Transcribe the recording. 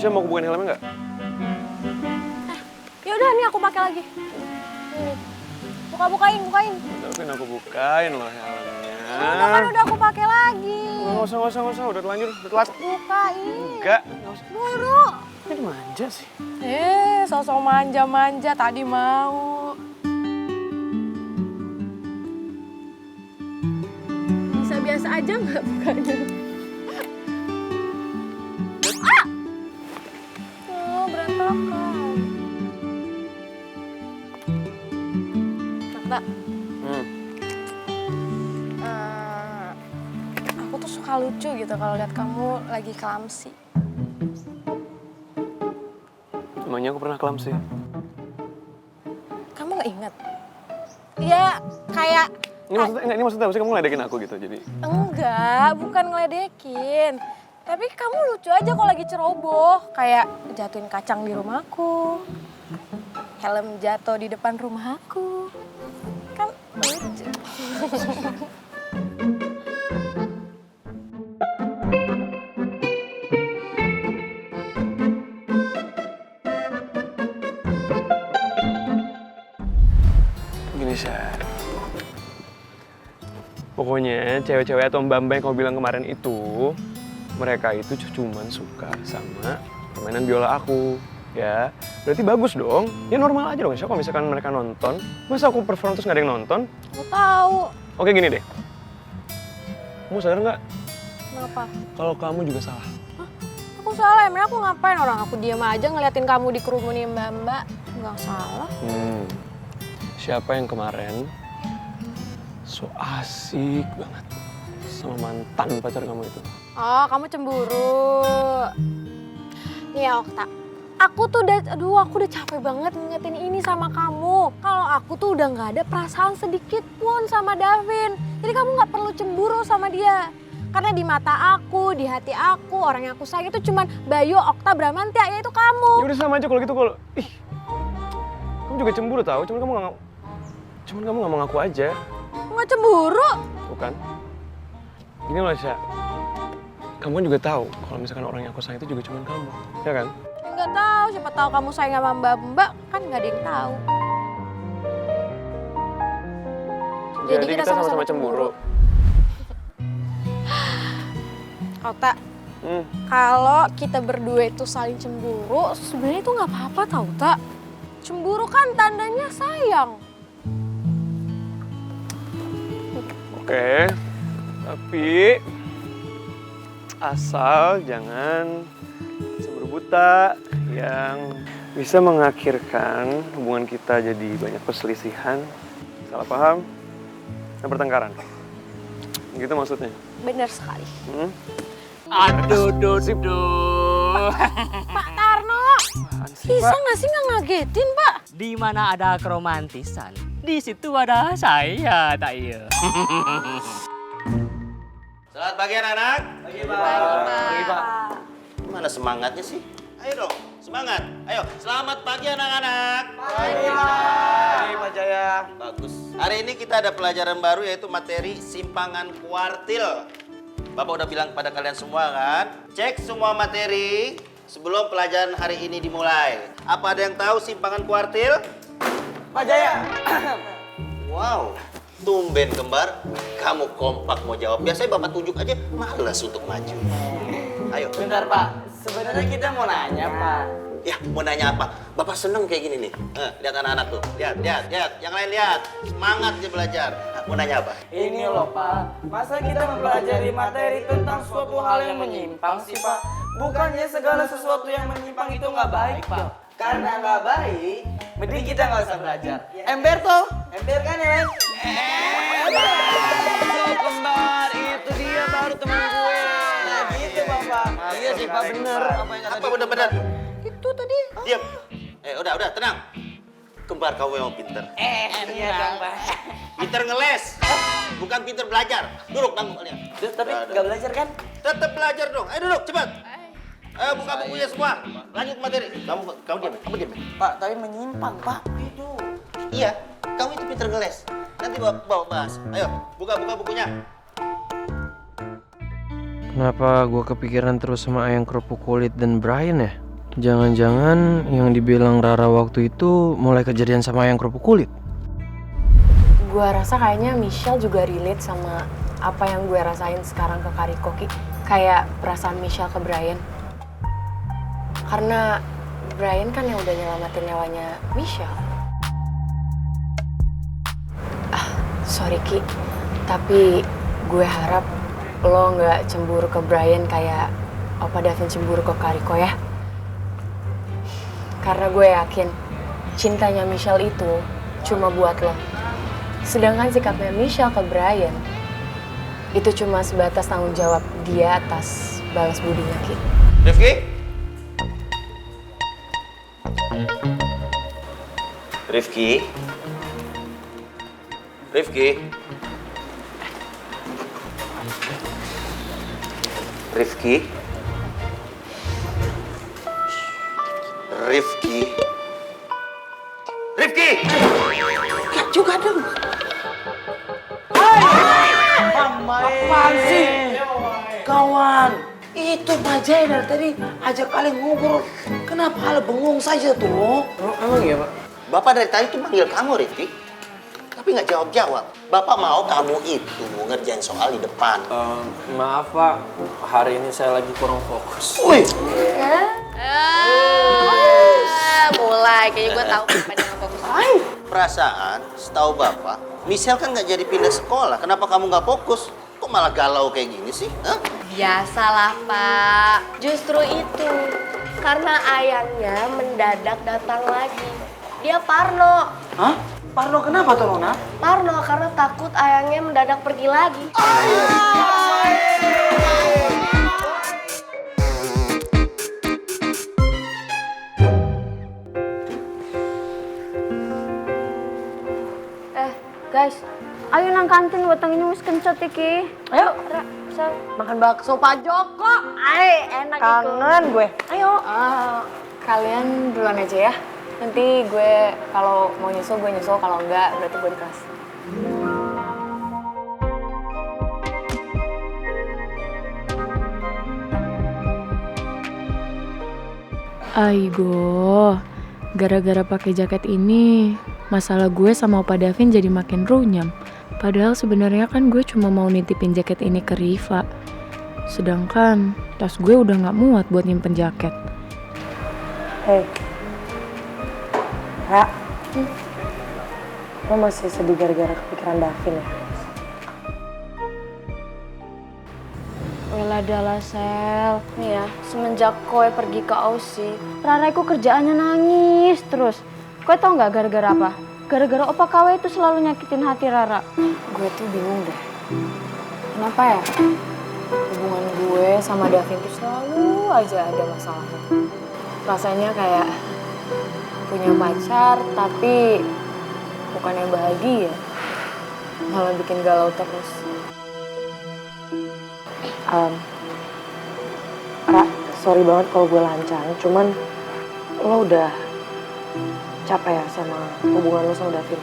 Tasya mau bukain helmnya nggak? Ya udah nih aku pakai lagi. Bukain. Tapi aku bukain loh helmnya. Udah kan udah aku pakai lagi. Nggak usah, udah telanjur, udah telat. Bukain. Enggak, nggak usah. Buru. Ini manja sih. Sosok manja tadi mau. Bisa biasa aja nggak bukanya? Oh, berantakan. Nakta. Aku tuh suka lucu gitu kalau lihat kamu lagi clumsy. Emangnya aku pernah clumsy? Kamu nggak ingat? Ya kayak Ini maksudnya apa sih? Kamu ngeledekin aku gitu jadi? enggak, bukan ngeledekin. Tapi kamu lucu aja kalau lagi ceroboh. Kayak jatuhin kacang di rumahku. Helm jatuh di depan rumah aku. Kan lucu. Gini, Syar. Pokoknya cewek-cewek atau mbak-mbak yang kamu bilang kemarin itu, mereka itu cuman suka sama permainan biola aku, ya. Berarti bagus dong. Ya normal aja dong, Syar. Kalau misalkan mereka nonton, masa aku perform terus nggak ada yang nonton? Aku tahu. Oke, gini deh. Kamu sadar nggak Kenapa? kalau kamu juga salah? Aku salah, emang aku ngapain? Orang aku diam aja ngeliatin kamu dikerumunin mbak-mbak. Nggak salah. Siapa yang kemarin so asik banget sama mantan pacar kamu itu? Oh, kamu cemburu. Nih ya, Okta. Aku udah capek banget ngingetin ini sama kamu. Kalau aku tuh udah nggak ada perasaan sedikit pun sama Davin. Jadi kamu nggak perlu cemburu sama dia. Karena di mata aku, di hati aku, orang yang aku sayang itu cuman Bayu, Okta, Bramantya, yaitu kamu. Ya udah sama aja kalau gitu kalau kamu juga cemburu tahu, cuman kamu nggak mengaku aja. Nggak cemburu. Bukan? Gini loh, Sya. Kamu kan juga tahu kalau misalkan orang yang aku sayang itu juga cuman kamu, ya kan? Ya nggak tahu, siapa tahu kamu sayang sama mbak-mbak, kan nggak ada yang tahu. Jadi kita sama-sama cemburu. Okta, kalau kita berdua itu saling cemburu, sebenarnya itu nggak apa-apa tau, Tak. Cemburu kan tandanya sayang. Oke, tapi asal jangan cemburu buta yang bisa mengakhirkan hubungan kita jadi banyak perselisihan, salah paham, dan pertengkaran. Gitu maksudnya. Bener sekali. Aduh. Pak Tarno, bisa nggak sih nggak ngagetin, Pak? Di mana ada keromantisan, di situ ada saya, tak iya. Selamat pagi anak-anak. Pagi, Pak. Mana semangatnya sih? Ayo dong, semangat. Ayo, selamat pagi anak-anak. Pagi, Pak Jaya. Bagus. Hari ini kita ada pelajaran baru yaitu materi simpangan kuartil. Bapak udah bilang kepada kalian semua kan? Cek semua materi sebelum pelajaran hari ini dimulai. Apa ada yang tahu simpangan kuartil? Pak Jaya. Wow, tumben kembar. Kamu kompak mau jawab. Biasanya Bapak tunjuk aja, malas untuk maju. Ayo. Bentar, Pak. Sebenarnya kita mau nanya, Pak. Ya, mau nanya apa? Bapak seneng kayak gini nih. Lihat anak-anak tuh. Lihat. Yang lain lihat. Semangat dia belajar. Mau nanya apa? Ini loh, Pak. Masa kita mempelajari materi tentang suatu hal yang menyimpang sih, Pak? Bukannya segala sesuatu yang menyimpang itu nggak baik, Pak. Karena nggak baik, mending kita nggak usah belajar. Ember tuh. Ember kan, ya? Kembar, itu dia baru teman gue. Nah, gitu, Bapak. Iya sih, Pak, bener. Apa bener-bener? Itu tadi. Diam. Udah, tenang. Kembar kamu yang pinter. Iya dong, Pak. Pinter ngeles. Bukan pinter belajar. Duduk tanggung kalian. Tapi nggak belajar kan? Tetap belajar dong. Ayo duduk, cepat. Ayo buka bukunya semua. Lanjut materi. Kamu diam. Pak, tapi menyimpang, Pak. Itu. Iya, kamu itu pinter ngeles. Nanti bawa bahas. Ayo, buka bukunya. Kenapa gue kepikiran terus sama ayang kerupuk kulit dan Brian ya? Jangan-jangan yang dibilang Rara waktu itu mulai kejadian sama yang kerupuk kulit. Gue rasa kayaknya Michelle juga relate sama apa yang gue rasain sekarang ke Kariko, Ki. Kayak perasaan Michelle ke Brian. Karena Brian kan yang udah nyelamatin nyawanya Michelle. Sorry Ki, tapi gue harap lo nggak cemburu ke Brian kayak Opa Davin cemburu ke Kariko ya. Karena gue yakin cintanya Michelle itu cuma buat lo. Sedangkan sikapnya Michelle ke Brian itu cuma sebatas tanggung jawab dia atas balas budinya, Ki. Rifki? Rifki? Rifki? Rifki? Rifki? Rifki! Gak juga dong. Apaan sih? Kawan, itu Pak Jai dari tadi ajak kalian ngobrol. Kenapa hal bengong saja tuh? Emang iya, Pak? Bapak dari tadi tuh manggil kamu, Rifki. Tapi nggak jawab-jawab. Bapak mau kamu itu ngerjain soal di depan. Maaf, Pak. Hari ini saya lagi kurang fokus. Wih, Mulai, kayaknya gue tahu kenapa dia nggak fokus. perasaan setahu Bapak, Michelle kan nggak jadi pindah sekolah. Kenapa kamu nggak fokus? Kok malah galau kayak gini sih? Hah? Biasalah Pak, justru itu karena ayahnya mendadak datang lagi. Dia Parno. Hah? Parno kenapa tuh, Nona? Parno karena takut ayahnya mendadak pergi lagi. Guys, ayo nang kantin wetengnya wis kencot iki. Ayo, makan bakso Pak Joko. Ay, enak itu. Kangen gue. Ayo. Kalian duluan aja ya. Nanti gue kalau mau nyusul gue nyusul, kalau enggak berarti gue di kelas. Aigo, gara-gara pakai jaket ini, masalah gue sama Opa Davin jadi makin runyam. Padahal sebenarnya kan gue cuma mau nitipin jaket ini ke Riva. Sedangkan tas gue udah gak muat buat nyimpen jaket. Hei, Ra, lo masih sedih gara-gara kepikiran Davin ya? Weladala Sel, nih ya, semenjak Koe pergi ke Aussie, Rara itu kerjaannya nangis terus. Koe tau gak gara-gara apa? Gara-gara Opa Kawe itu selalu nyakitin hati Rara. Gue tuh bingung deh. Kenapa ya? Hubungan gue sama Davin tuh selalu aja ada masalahnya. Rasanya kayak punya pacar tapi bukannya bahagia, malah bikin galau terus. Ra, sorry banget kalau gue lancang, cuman lo udah capek ya sama hubungan lo sama Davin?